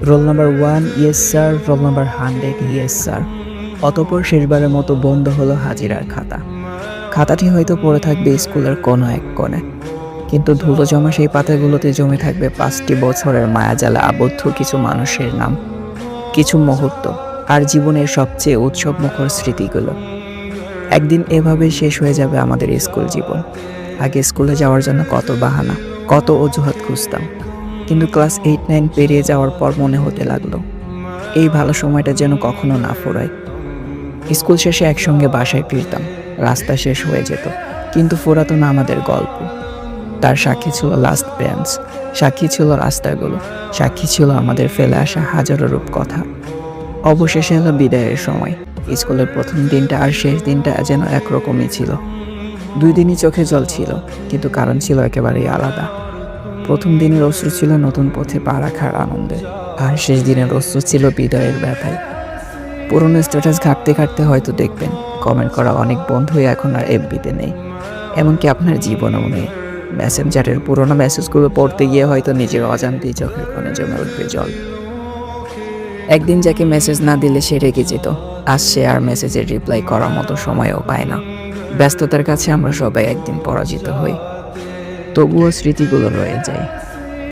Roll number 1 yes sir, roll number 100 yes sir. অতঃপর শেষবারের মতো বন্ধ হলো হাজিরার খাতা। খাতাটি হয়তো পড়ে থাকবে স্কুলের কোনো এক কোণে, কিন্তু ধুলো জমা সেই পাতাগুলোতে জমে থাকবে 5টি বছরের মায়াজালে আবদ্ধ কিছু মানুষের নাম, কিছু মুহূর্ত, আর জীবনের সবচেয়ে উৎসবমুখর স্মৃতিগুলো। একদিন এভাবে শেষ হয়ে যাবে আমাদের স্কুল জীবন। আগে স্কুলে যাওয়ার জন্য কত বাহানা, কত অজুহাত খুঁজতাম, কিন্তু ক্লাস 8-9 পেরিয়ে যাওয়ার পর মনে হতে লাগলো এই ভালো সময়টা যেন কখনো না ফুরায়। স্কুল শেষে একসঙ্গে বাসায় ফিরতাম, রাস্তা শেষ হয়ে যেত, কিন্তু ফুরাতো না আমাদের গল্প। তার সাক্ষী ছিল লাস্ট বেঞ্চ, সাক্ষী ছিল রাস্তাগুলো, সাক্ষী ছিল আমাদের ফেলে আসা হাজারো রূপকথা। অবশেষে এলো বিদায়ের সময়। স্কুলের প্রথম দিনটা আর শেষ দিনটা যেন একরকমই ছিল। 2 দিনই চোখে জল ছিল, কিন্তু কারণ ছিল একেবারেই আলাদা। প্রথম দিনের অশ্রু ছিল নতুন পথে পা রাখার আনন্দে, আর শেষ দিনের অশ্রু ছিল বিদায়ের ব্যথায়। পুরনো স্ট্যাটাস ঘাঁটতে ঘাঁটতে হয়তো দেখবেন কমেন্ট করা অনেক বন্ধুই এখন আর এফবিতে নেই, এমনকি আপনার জীবনেও নেই। মেসেঞ্জারের পুরোনো মেসেজগুলো পড়তে গিয়ে হয়তো নিজের অজান্তেই চোখের কোণে জমে উঠবে জল। একদিন যাকে মেসেজ না দিলে সে রেগে যেত, আজ সে আর মেসেজের রিপ্লাই করার মতো সময়ও পায় না। ব্যস্ততার কাছে আমরা সবাই একদিন পরাজিত হই, তবুও স্মৃতিগুলো রয়ে যায়।